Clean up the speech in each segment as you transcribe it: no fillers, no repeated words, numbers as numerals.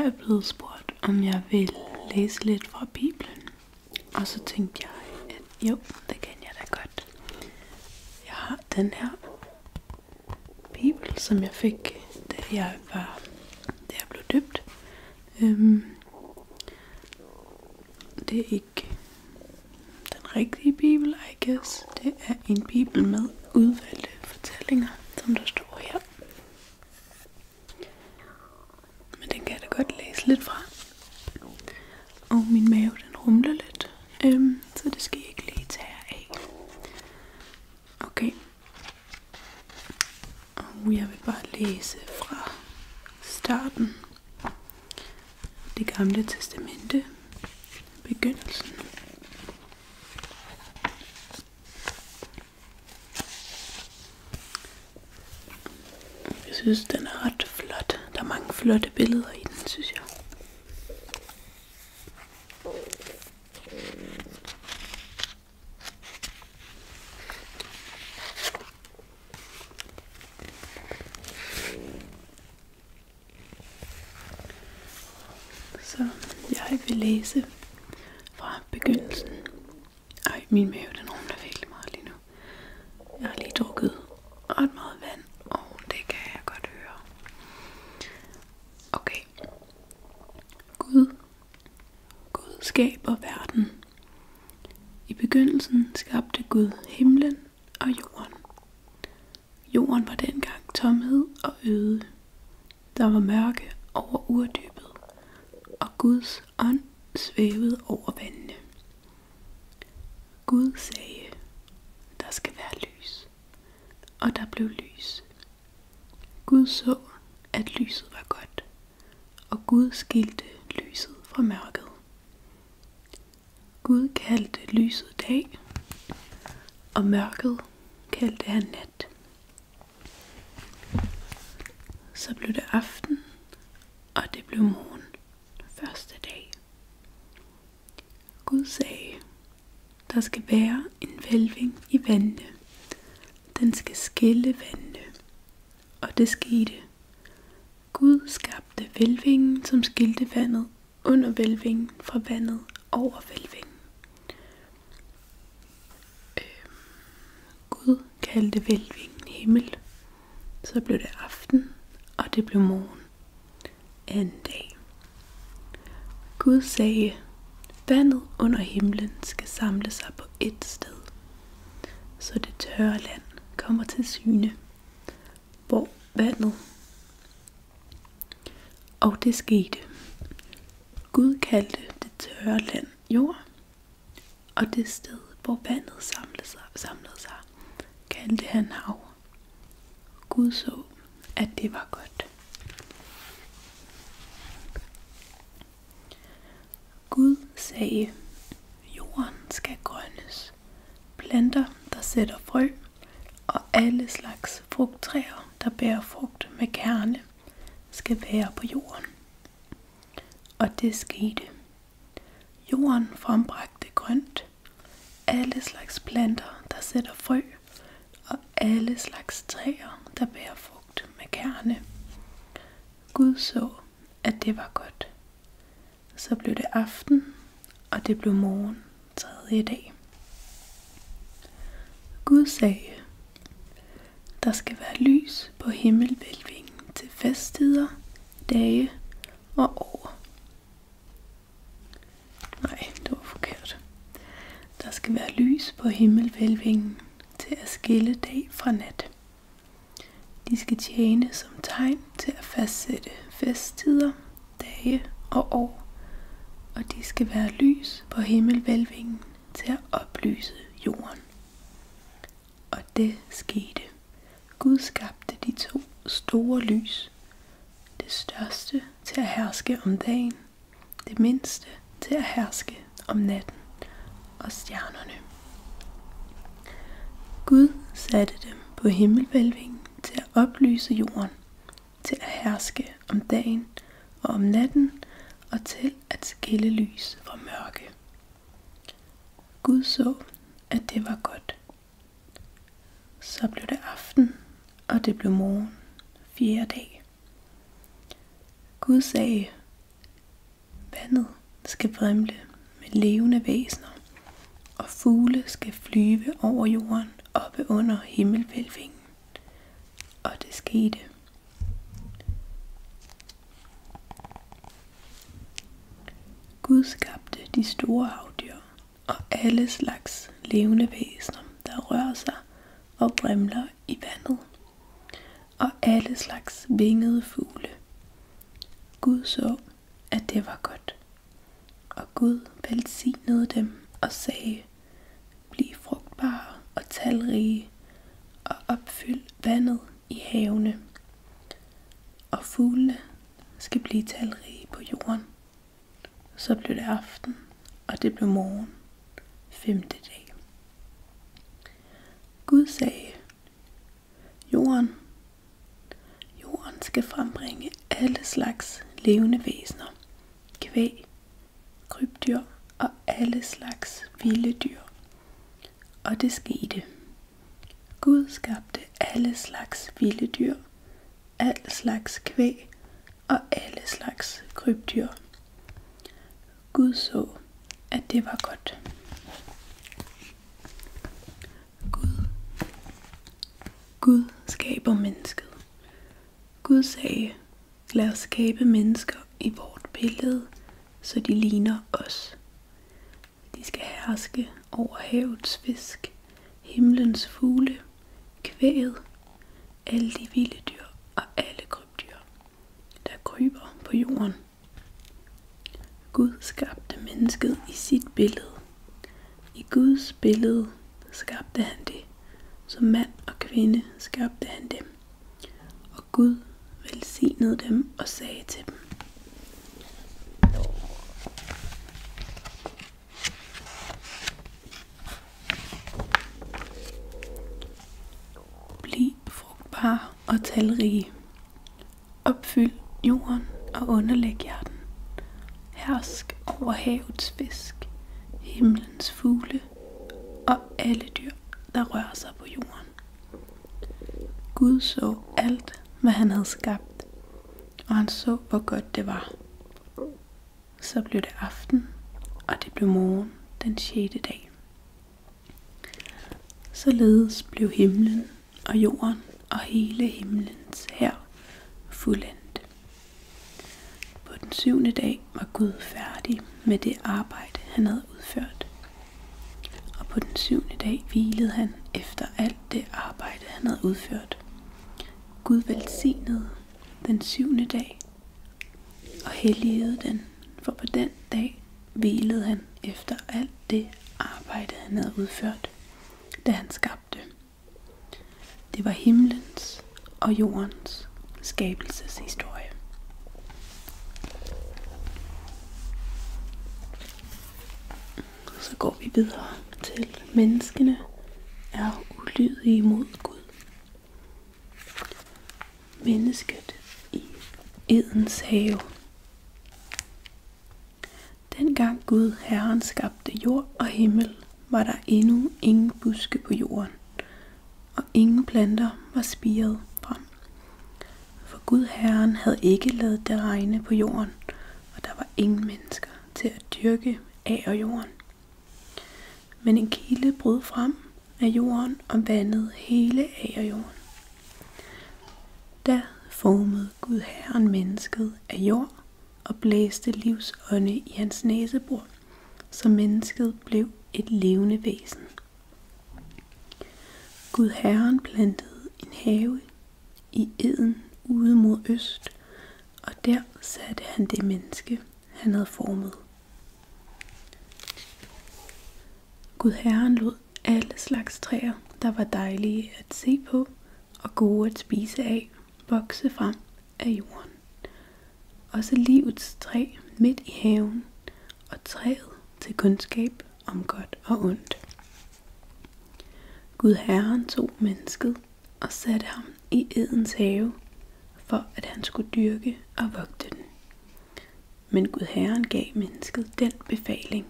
jeg blevet spurgt, om jeg vil læse lidt fra Bibelen. Og så tænkte jeg, at jo, det kan jeg da godt. Jeg har den her Bibel, som jeg fik, da jeg blev døbt. Det er ikke den rigtige Bibel, I guess. Det er en Bibel med udvalgte fortællinger, som der står her. Men den kan jeg da godt læse lidt fra. Og min mave, den rumler lidt. Så det skal I ikke lige tage jer af. Okay. Og jeg vil bare læse fra starten. Det gamle testamente. Begyndelsen. Jeg synes, den er ret flot. Der er mange flotte billeder i den, synes jeg. Så jeg vil læse fra begyndelsen. Ej, min mave, den rumler virkelig meget lige nu. Jeg har lige drukket ret meget vand, og det kan jeg godt høre. Okay. Gud skaber verden. I begyndelsen skabte Gud himlen og jorden. Jorden var dengang tomhed og øde. Der var mørke over urdybet, og Guds ånd svævede over vandene. Gud sagde, der skal være lys, og der blev lys. Gud så, at lyset var godt, og Gud skilte lyset fra mørket. Gud kaldte lyset dag, og mørket kaldte han nat. Så blev det aften, og det blev morgen, første dag. Gud sagde, der skal være en hvælving i vandene. Den skal skille vandene. Og det skete. Gud skabte hvælvingen, som skilte vandet under hvælvingen fra vandet over hvælvingen. Gud kaldte hvælvingen himmel. Så blev det aften, og det blev morgen. Anden dag. Gud sagde, vandet under himlen skal samle sig på ét sted, så det tørre land kommer til syne, hvor vandet. Og det skete. Gud kaldte det tørre land jord, og det sted, hvor vandet samlede sig, kaldte han hav. Gud så, at det var godt. Gud sagde, jorden skal grønnes, planter, der sætter frø, og alle slags frugttræer, der bærer frugt med kerne, skal være på jorden. Og det skete. Jorden frembragte grønt, alle slags planter, der sætter frø, og alle slags træer, der bærer frugt med kerne. Gud så, at det var godt. Så blev det aften, og det blev morgen, tredje dag. Gud sagde, der skal være lys på himmelhvælvingen til festtider, dage og år. Nej, det var forkert. Der skal være lys på himmelhvælvingen til at skille dag fra nat. De skal tjene som tegn til at fastsætte festtider, dage og år. Og de skal være lys på himmelhvælvingen til at oplyse jorden. Og det skete. Gud skabte de to store lys. Det største til at herske om dagen, det mindste til at herske om natten og stjernerne. Gud satte dem på himmelhvælvingen til at oplyse jorden, til at herske om dagen og om natten, og til at skille lys fra mørke. Gud så, at det var godt. Så blev det aften, og det blev morgen, fjerde dag. Gud sagde, vandet skal vrimle med levende væsener, og fugle skal flyve over jorden oppe under himmelhvælvingen. Og det skete. Gud skabte de store havdyr og alle slags levende væsener, der rører sig og vrimler i vandet, og alle slags vingede fugle. Gud så, at det var godt, og Gud velsignede dem og sagde: bliv frugtbare og talrige, og opfyld vandet i havene, og fuglene skal blive talrige på jorden. Så blev det aften, og det blev morgen, 5. dag. Gud sagde: jorden skal frembringe alle slags levende væsener, kvæg, krybdyr og alle slags vilde dyr. Og det skete. Gud skabte alle slags vilde dyr, alle slags kvæg og alle slags krybdyr. Gud så, at det var godt. Gud skaber mennesket. Gud sagde: lad os skabe mennesker i vort billede, så de ligner os. De skal herske over havets fisk, himlens fugle, kvæget, alle de vilde dyr og alle krybdyr, der kryber på jorden. Gud skabte mennesket i sit billede. I Guds billede skabte han det. Som mand og kvinde skabte han dem. Og Gud velsignede dem og sagde til dem: bliv frugtbare og talrige. Opfyld jorden og underlæg jer den. Hersk over havets fisk, himlens fugle og alle dyr, der rører sig på jorden. Gud så alt, hvad han havde skabt, og han så, hvor godt det var. Så blev det aften, og det blev morgen, den 6. dag. Således blev himlen og jorden og hele himlens hær fuldendt. På den 7. dag var Gud færdig med det arbejde, han havde udført. Og på den 7. dag hvilede han efter alt det arbejde, han havde udført. Gud velsignede den 7. dag og helligede den, for på den dag hvilede han efter alt det arbejde, han havde udført, da han skabte. Det var himlens og jordens skabelseshistorie. Så går vi videre til: menneskene er ulydige mod Gud. Mennesket i Edens have. Dengang Gud Herren skabte jord og himmel, var der endnu ingen buske på jorden, og ingen planter var spiret frem. For Gud Herren havde ikke ladet det regne på jorden, og der var ingen mennesker til at dyrke agerjorden. Men en kilde brød frem af jorden og vandede hele agerjorden. Da formede Gud Herren mennesket af jord og blæste livsånde i hans næsebor, så mennesket blev et levende væsen. Gud Herren plantede en have i Eden ude mod øst, og der satte han det menneske, han havde formet. Gud Herren lod alle slags træer, der var dejlige at se på og gode at spise af, vokse frem af jorden. Også livets træ midt i haven, og træet til kundskab om godt og ondt. Gud Herren tog mennesket og satte ham i Edens have, for at han skulle dyrke og vogte den. Men Gud Herren gav mennesket den befaling: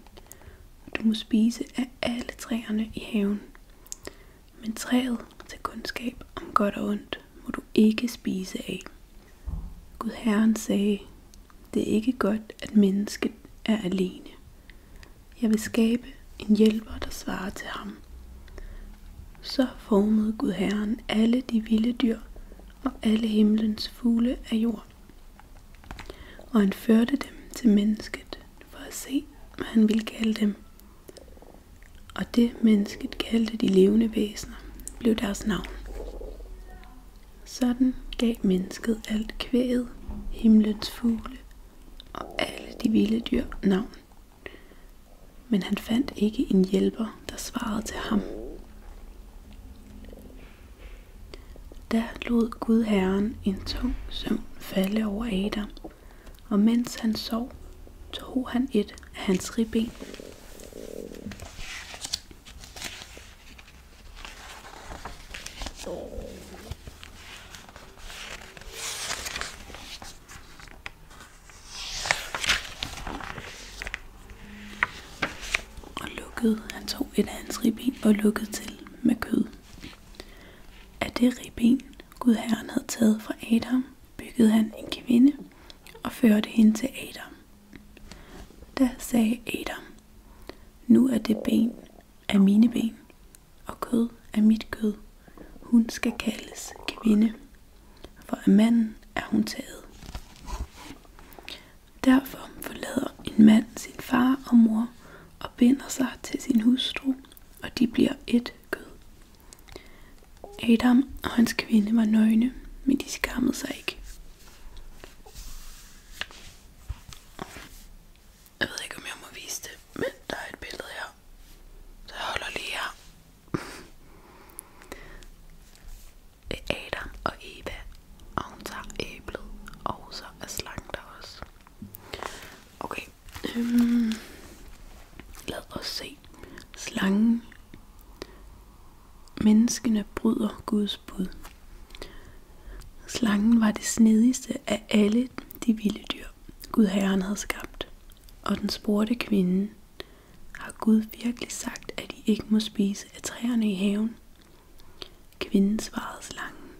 du må spise af alle træerne i haven, men træet til kundskab om godt og ondt må du ikke spise af. Gud Herren sagde: det er ikke godt, at mennesket er alene. Jeg vil skabe en hjælper, der svarer til ham. Så formede Gud Herren alle de vilde dyr og alle himlens fugle af jord. Og han førte dem til mennesket for at se, hvad han ville kalde dem. Og det mennesket kaldte de levende væsener, blev deres navn. Sådan gav mennesket alt kvæget, himlens fugle og alle de vilde dyr navn. Men han fandt ikke en hjælper, der svarede til ham. Da lod Gud Herren en tung søvn falde over Adam, og mens han sov, tog han et af hans ribben. Han tog et af hans ribben og lukkede til med kød. Af det ribben, Gud Herren havde taget fra Adam, byggede han en kvinde og førte hende til Adam. Da sagde Adam, nu er det ben af mine ben, og kød af mit kød. Hun skal kaldes kvinde, for af manden er hun taget. Derfor forlader en mand sin far og mor og binder sig til sin hustru, og de bliver et kød. Adam og hans kvinde var nøgne, men de skammede sig ikke. Jeg ved ikke, om jeg må vise det, men der er et billede her, så jeg holder lige her. Det er Adam og Eva, og hun tager æblet, og så er slangen der også. Okay, lad os se. Slangen. Menneskene bryder Guds bud. Slangen var det snedigste af alle de vilde dyr, Gud Herren havde skabt. Og den spurgte kvinden, har Gud virkelig sagt, at I ikke må spise af træerne i haven? Kvinden svarede slangen,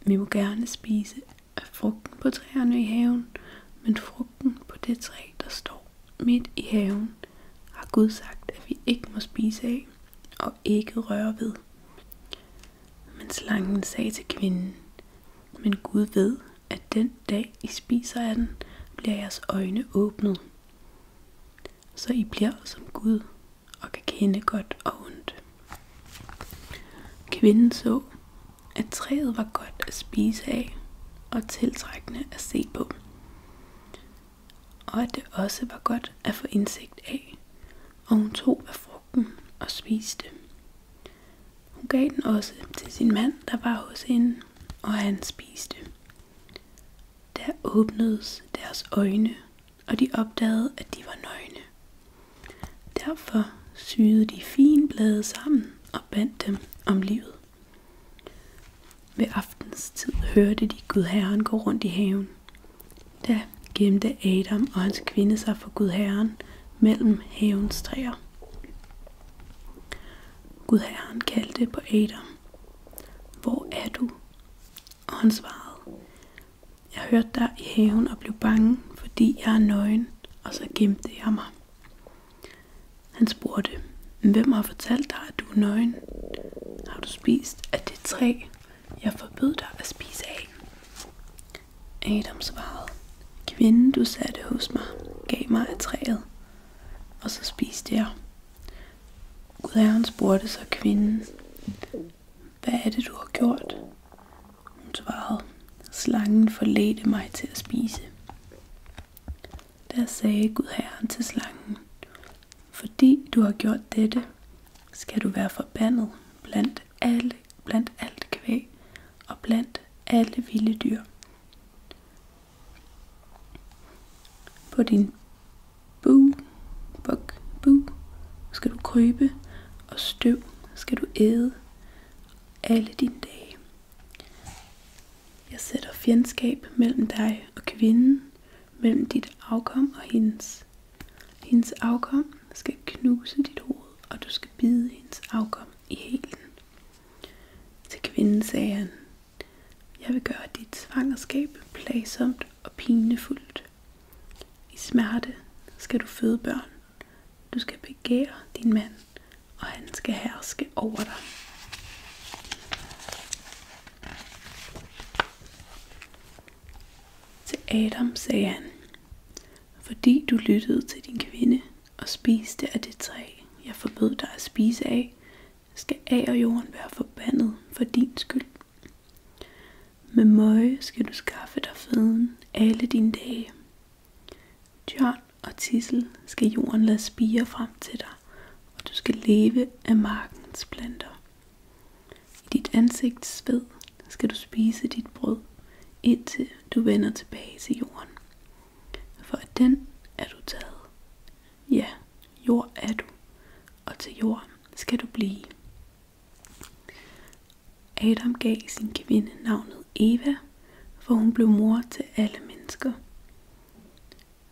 vi må gerne spise af frugten på træerne i haven, men frugten på det træ, der står midt i haven, har Gud sagt, at vi ikke må spise af og ikke røre ved. Men slangen sagde til kvinden, men Gud ved, at den dag I spiser af den, bliver jeres øjne åbnet, så I bliver som Gud og kan kende godt og ondt. Kvinden så, at træet var godt at spise af og tiltrækkende at se på, og at det også var godt at få indsigt af, og hun tog af frugten og spiste. Hun gav den også til sin mand, der var hos hende, og han spiste. Der åbnedes deres øjne, og de opdagede, at de var nøgne. Derfor syede de fine blade sammen og bandt dem om livet. Ved aftens tid hørte de Gud Herren gå rundt i haven. Da gemte Adam og hans kvinde sig for Gud Herren mellem havens træer. Gud Herren kaldte på Adam, hvor er du? Og han svarede, jeg hørte dig i haven og blev bange, fordi jeg er nøgen, og så gemte jeg mig. Han spurgte, hvem har fortalt dig, at du er nøgen? Har du spist af det træ, jeg forbød dig at spise af? Adam svarede, kvinden du satte hos mig, gav mig af træet, og så spiste jeg. Gud Herren spurgte så kvinden, hvad er det du har gjort? Hun svarede, slangen forledte mig til at spise. Der sagde Gud Herren til slangen, fordi du har gjort dette, skal du være forbandet blandt alt kvæg og blandt alle vilde dyr. På din bu skal du krybe, og støv skal du æde alle dine dage. Jeg sætter fjendskab mellem dig og kvinden, mellem dit afkom og hendes. Hendes afkom skal knuse dit hoved, og du skal bide hendes afkom i hælen. Til kvinden sagde han, jeg vil gøre dit svangerskab plagsomt og pinefuldt. I smerte skal du føde børn. Du skal begære din mand, og han skal herske over dig. Til Adam sagde han: fordi du lyttede til din kvinde og spiste af det træ, jeg forbød dig at spise af, skal agerjorden være forbandet for din skyld. Med møje skal du skaffe dig føden alle dine dage. Tjørn og tidsel skal jorden lade spire frem til dig, og du skal leve af markens planter. I dit ansigts sved skal du spise dit brød, indtil du vender tilbage til jorden. For af den er du taget. Ja, jord er du, og til jord skal du blive. Adam gav sin kvinde navnet Eva, for hun blev mor til alle mennesker.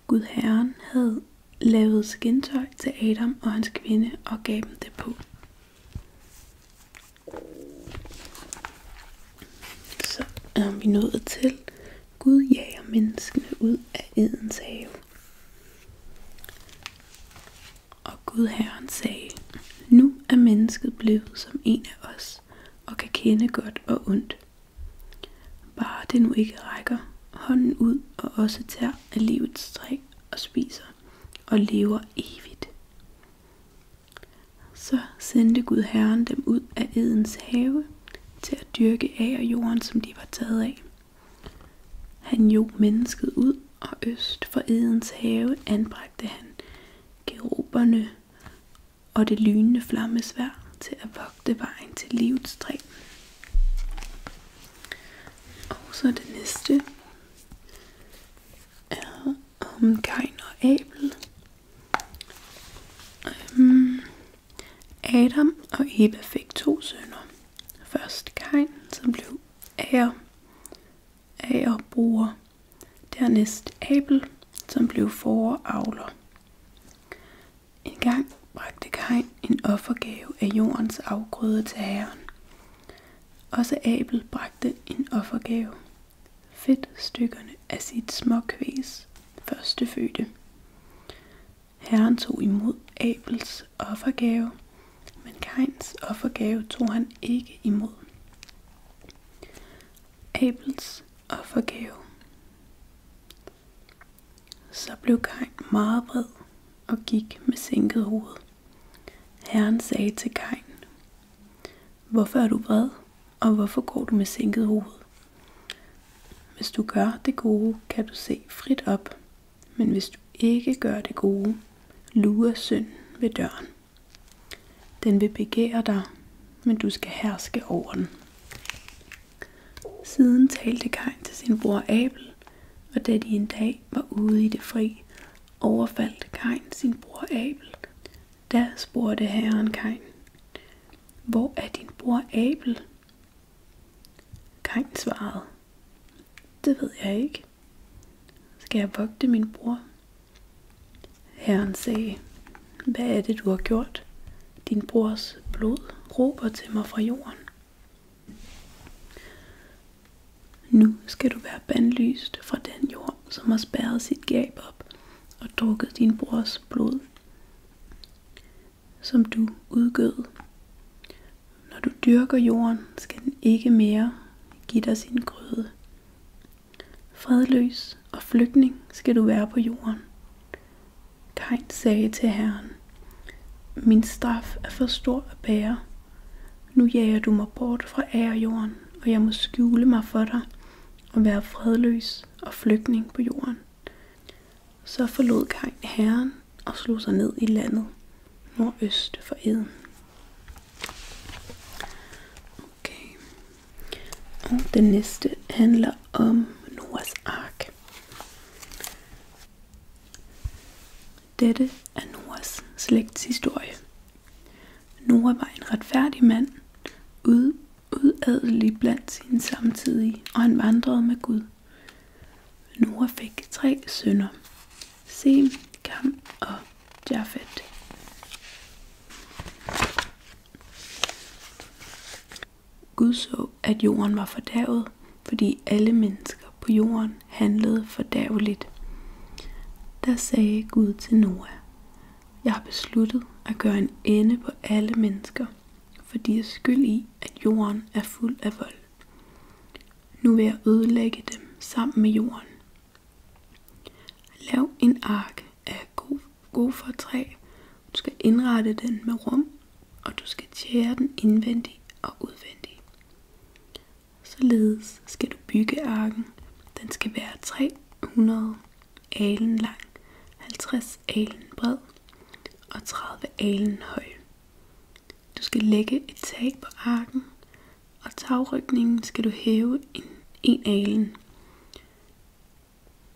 Gud Herren havde lavet skintøj til Adam og hans kvinde og gav dem det på. Så er vi nået til: Gud jager menneskene ud af Edens have. Og Gud Herren sagde: nu er mennesket blevet som en af os, og kan kende godt og ondt. Bare det nu ikke rækker hånden ud og også tager af livets træ og spiser og lever evigt. Så sendte Gud Herren dem ud af Edens have til at dyrke agerjorden, som de var taget af. Han jog mennesket ud, og øst for Edens have anbragte han keruberne og det lynende flammesværd til at vogte vejen til livets træ. Og så det næste er om Kain og Abel. Adam og Eva fik 2 sønner. Først Kain, som blev agerbruger. Dernæst Abel, som blev fåreavler. En gang bragte Kain en offergave af jordens afgrøde til Herren. Også Abel bragte en offergave, fedtstykkerne af sit småkvægs førstefødte. Herren tog imod Abels offergave, men Kains offergave tog han ikke imod. Abels offergave. Så blev Kain meget vred og gik med sænket hoved. Herren sagde til Kain: hvorfor er du vred, og hvorfor går du med sænket hoved? Hvis du gør det gode, kan du se frit op, men hvis du ikke gør det gode, lurer synden ved døren. Den vil begære dig, men du skal herske over den. Siden talte Kain til sin bror Abel, og da de en dag var ude i det fri, overfaldt Kain sin bror Abel. Da spurgte Herren Kain: hvor er din bror Abel? Kain svarede: det ved jeg ikke. Skal jeg vogte min bror? Herren sagde: hvad er det du har gjort? Din brors blod råber til mig fra jorden. Nu skal du være bandlyst fra den jord, som har spærret sit gab op og drukket din brors blod, som du udgød. Når du dyrker jorden, skal den ikke mere give dig sin grøde. Fredløs og flygtning skal du være på jorden. Kain sagde til Herren: min straf er for stor at bære. Nu jager du mig bort fra agerjorden, og jeg må skjule mig for dig og være fredløs og flygtning på jorden. Så forlod Kain Herren og slog sig ned i landet nordøst for Eden. Okay. Og den næste handler om Noas ark. Dette er Noas slægtshistorie. Noah var en retfærdig mand, udadelig blandt sine samtidige, og han vandrede med Gud. Noah fik 3 sønner: Sem, Kam og Jafet. Gud så, at jorden var fordærvet, fordi alle mennesker på jorden handlede fordærveligt. Der sagde Gud til Noah: Jeg har besluttet at gøre en ende på alle mennesker, for de er skyld i, at jorden er fuld af vold. Nu vil jeg ødelægge dem sammen med jorden. Lav en ark af gophertræ. Du skal indrette den med rum, og du skal tjære den indvendig og udvendig. Således skal du bygge arken. Den skal være 300 alen lang, 50 alen bred og 30 alen høj. Du skal lægge et tag på arken, og tagrygningen skal du hæve en alen.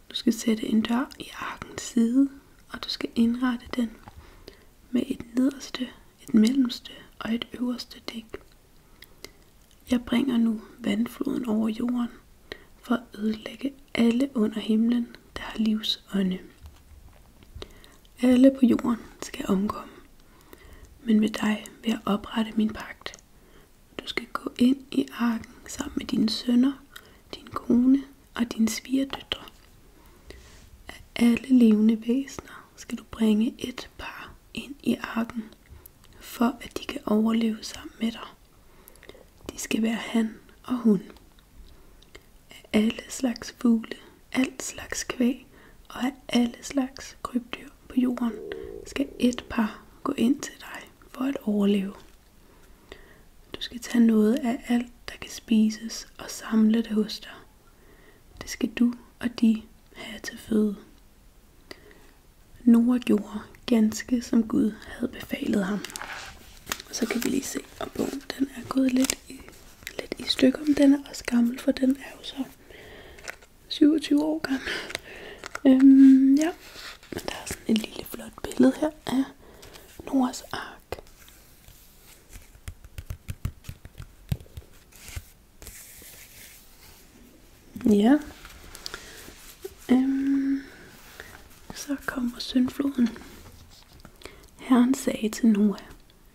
Du skal sætte en dør i arkens side, og du skal indrette den med et nederste, et mellemste og et øverste dæk. Jeg bringer nu vandfloden over jorden for at ødelægge alle under himlen, der har livsånde. Alle på jorden skal omkomme, men ved dig vil jeg oprette min pagt. Du skal gå ind i arken sammen med dine sønner, din kone og dine svigerdøtre. Af alle levende væsener skal du bringe et par ind i arken, for at de kan overleve sammen med dig. De skal være han og hun. Af alle slags fugle, alt slags kvæg og af alle slags krybdyr på jorden skal et par gå ind til dig for at overleve. Du skal tage noget af alt, der kan spises, og samle det hos dig. Det skal du og de have til føde. Noah gjorde ganske som Gud havde befalet ham. Og så kan vi lige se, at bogen den er gået lidt i stykker, men den er også gammel, for den er jo så 27 år gammel. Ja, men der er sådan et lille flot billede her af Noahs ark. Ja. Så kommer syndfloden. Herren sagde til Noah: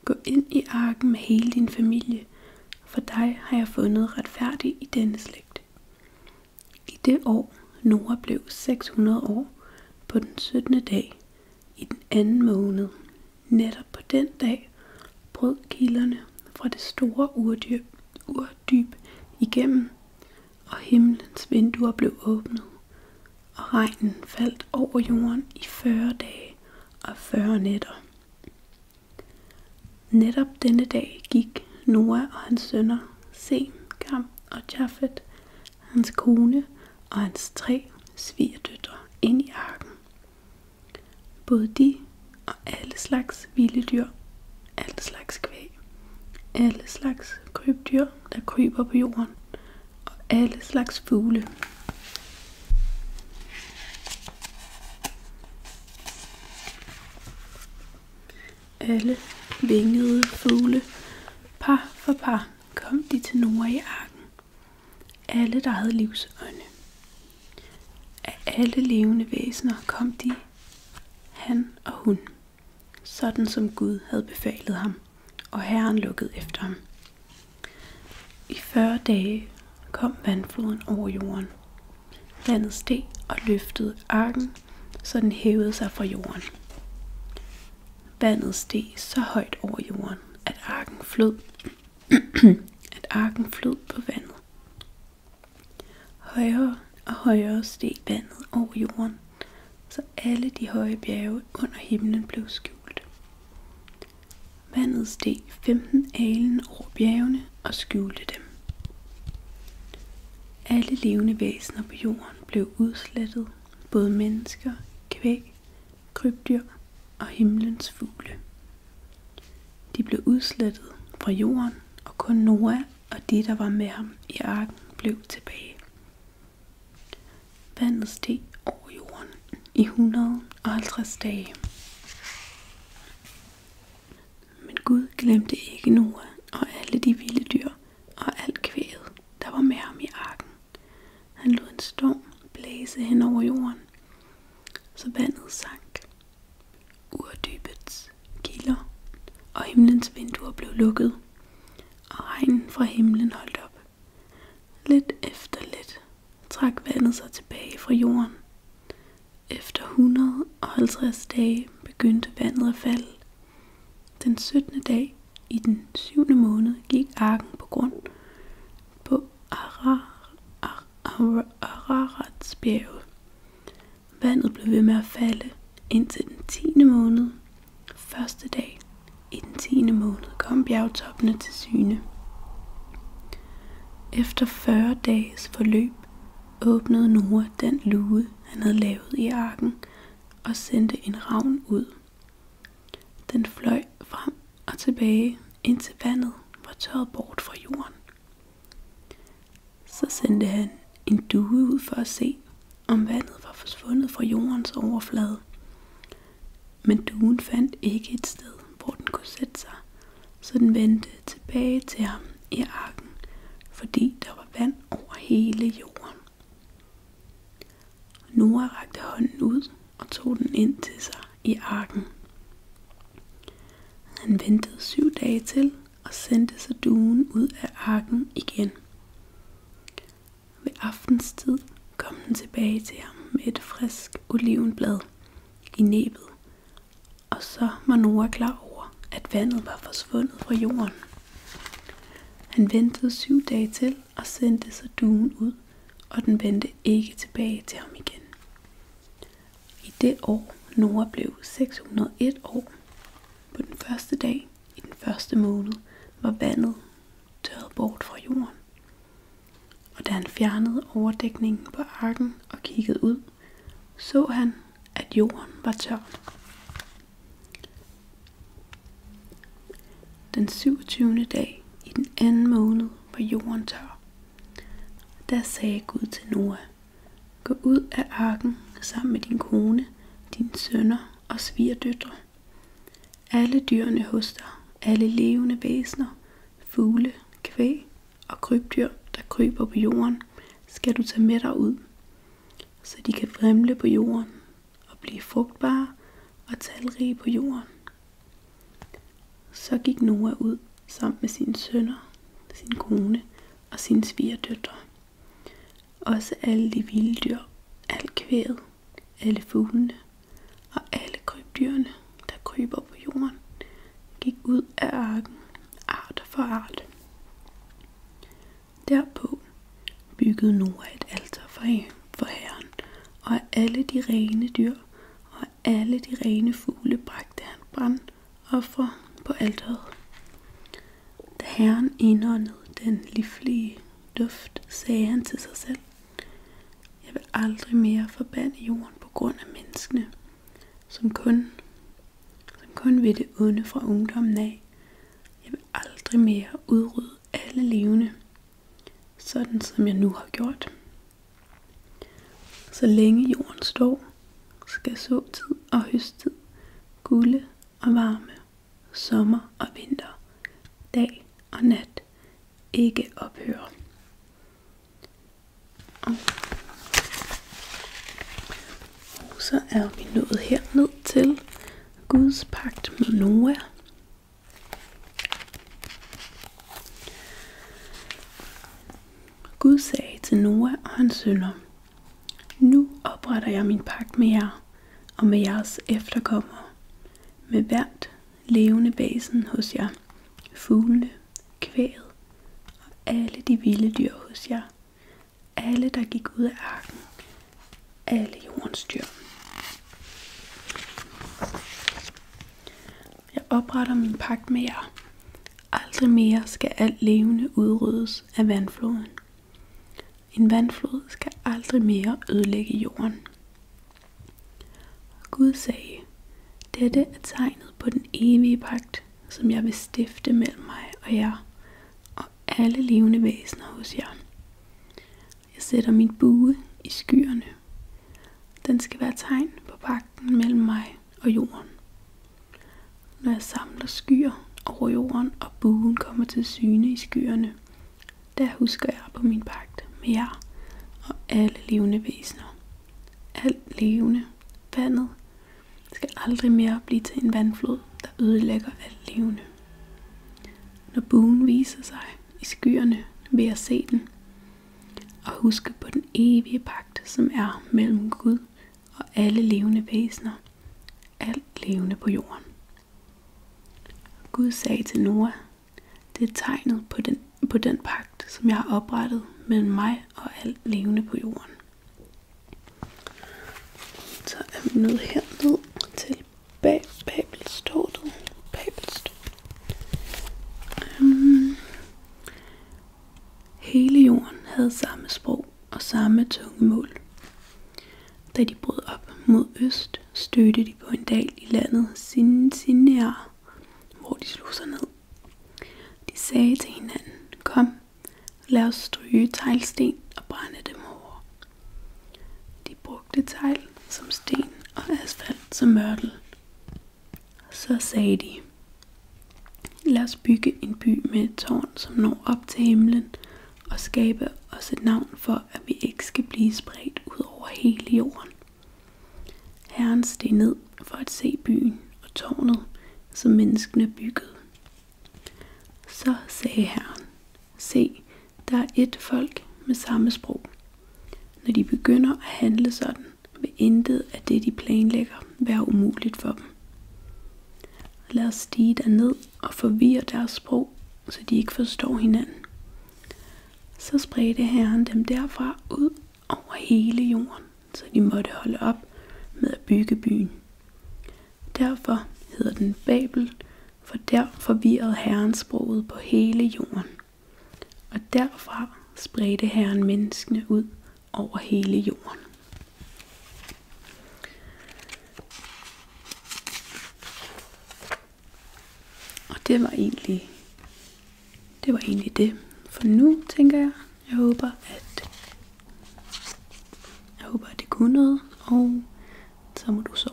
Gå ind i arken med hele din familie, for dig har jeg fundet retfærdig i denne slægt. I det år Noah blev 600 år, på den 17. dag, i den anden måned, netop på den dag, brød kilderne fra det store urdyb igennem, og himlens vinduer blev åbnet, og regnen faldt over jorden i 40 dage og 40 nætter. Netop denne dag gik Noah og hans sønner, Sem, Kam og Jafet, hans kone og hans 3 svigerdøtre ind i arken. Både de og alle slags vilde dyr, alle slags kvæg, alle slags krybdyr, der kryber på jorden, og alle slags fugle. Alle vingede fugle, par for par, kom de til Noah i arken. Alle, der havde livsånde. Af alle levende væsener kom de, han og hun, sådan som Gud havde befalet ham, og Herren lukkede efter ham. I 40 dage kom vandfloden over jorden. Vandet steg og løftede arken, så den hævede sig fra jorden. Vandet steg så højt over jorden, at arken flød på vandet. Højere og højere steg vandet over jorden, så alle de høje bjerge under himlen blev skjult. Vandet steg 15 alen over bjergene og skjulte dem. Alle levende væsener på jorden blev udslettet, både mennesker, kvæg, krybdyr og himlens fugle. De blev udslettet fra jorden, og kun Noah og de, der var med ham i arken, blev tilbage. Vandet steg over jorden i 150 dage. Men Gud glemte ikke Noah og alle de vilde dyr og alt kvæget, der var med ham i arken. Han lod en storm blæse hen over jorden, så vandet sank. Urdybets kilder og himlens vinduer blev lukket, og regnen fra himlen holdt op. Lidt efter lidt trak vandet sig tilbage fra jorden. Efter 150 dage begyndte vandet at falde. Den 17. dag i den 7. måned gik arken på grund på Ararats bjerge. Vandet blev ved med at falde indtil den 10. måned. Første dag i den 10. måned kom bjergtoppene til syne. Efter 40 dages forløb åbnede Noah den luge, han havde lavet i arken, og sendte en ravn ud. Den fløj frem og tilbage, indtil vandet var tørret bort fra jorden. Så sendte han en due ud for at se, om vandet var forsvundet fra jordens overflade. Men duen fandt ikke et sted, hvor den kunne sætte sig, så den vendte tilbage til ham i arken, fordi der var vand over hele jorden. Noah rakte hånden ud og tog den ind til sig i arken. Han ventede 7 dage til og sendte så duen ud af arken igen. Ved aftenstid kom den tilbage til ham med et frisk olivenblad i næbet, og så var Noah klar over, at vandet var forsvundet fra jorden. Han ventede 7 dage til og sendte så duen ud, og den vendte ikke tilbage til ham igen. I det år Noah blev 601 år, på den første dag i den første måned, var vandet tørret bort fra jorden. Og da han fjernede overdækningen på arken og kiggede ud, så han, at jorden var tør. Den 27. dag i den anden måned var jorden tør. Da sagde Gud til Noah: gå ud af arken sammen med din kone, dine sønner og svigerdøtre. Alle dyrene hos dig, alle levende væsener, fugle, kvæg og krybdyr, der kryber på jorden, skal du tage med dig ud, så de kan vrimle på jorden og blive frugtbare og talrige på jorden. Så gik Noah ud sammen med sine sønner, sin kone og sine svigerdøtre. Også alle de vilde dyr, alt kvæget, alle fuglene og alle krybdyrene, der kryber på jorden, gik ud af arken, art for art. Derpå byggede Noah et alter for Herren, og af alle de rene dyr og af alle de rene fugle bragte han brandofre på alteret. Da Herren indåndede den livlige duft, sagde han til sig selv: jeg vil aldrig mere forbande jorden på grund af menneskene, som kun vil det onde fra ungdommen af. Jeg vil aldrig mere udrydde alle levende, sådan som jeg nu har gjort. Så længe jorden står, skal såtid og høsttid, kulde og varme, sommer og vinter, dag og nat ikke ophøre. Og så er vi nået herned til Guds pagt med Noah. Gud sagde til Noah og hans sønner: nu opretter jeg min pagt med jer og med jeres efterkommere, med hvert levende væsen hos jer, fuglene, kvæget og alle de vilde dyr hos jer, alle der gik ud af arken, alle jordens dyr. Jeg opretter min pagt med jer. Aldrig mere skal alt levende udryddes af vandfloden. En vandflod skal aldrig mere ødelægge jorden. Gud sagde: dette er tegnet på den evige pagt, som jeg vil stifte mellem mig og jer, og alle levende væsener hos jer. Jeg sætter min bue i skyerne. Den skal være tegn på pagten mellem mig og jorden. Når jeg samler skyer over jorden, og buen kommer til syne i skyerne, der husker jeg på min pagt med jer og alle levende væsener. Alt levende, vandet, skal aldrig mere blive til en vandflod, der ødelægger alt levende. Når buen viser sig i skyerne, vil jeg se den og huske på den evige pagt, som er mellem Gud og alle levende væsener, alt levende på jorden. Gud sagde til Noah, det er tegnet på den pagt, som jeg har oprettet mellem mig og alt levende på jorden. Så er vi nået herned til Babelstårnet. Hele jorden havde samme sprog og samme tungemål. Da de brød op mod øst, stødte de på en dal i landet Sinear, hvor de slog sig ned. De sagde til hinanden, kom, lad os stryge teglsten og brænde dem over. De brugte tegl som sten og asfalt som mørtel. Så sagde de, lad os bygge en by med et tårn, som når op til himlen, og skabe os et navn for, at vi ikke skal blive spredt ud over hele jorden. Herren steg ned for at se byen og tårnet, som menneskene byggede. Så sagde Herren, se, der er et folk med samme sprog. Når de begynder at handle sådan, vil intet af det, de planlægger, være umuligt for dem. Lad os stige derned og forvirre deres sprog, så de ikke forstår hinanden. Så spredte Herren dem derfra ud over hele jorden, så de måtte holde op med at bygge byen. Derfor hedder den Babel, for der forvirrede Herren sproget på hele jorden. Og derfra spredte Herren menneskene ud over hele jorden. Og det var egentlig det. For nu tænker jeg håber, at det kunne noget, og så må du sove.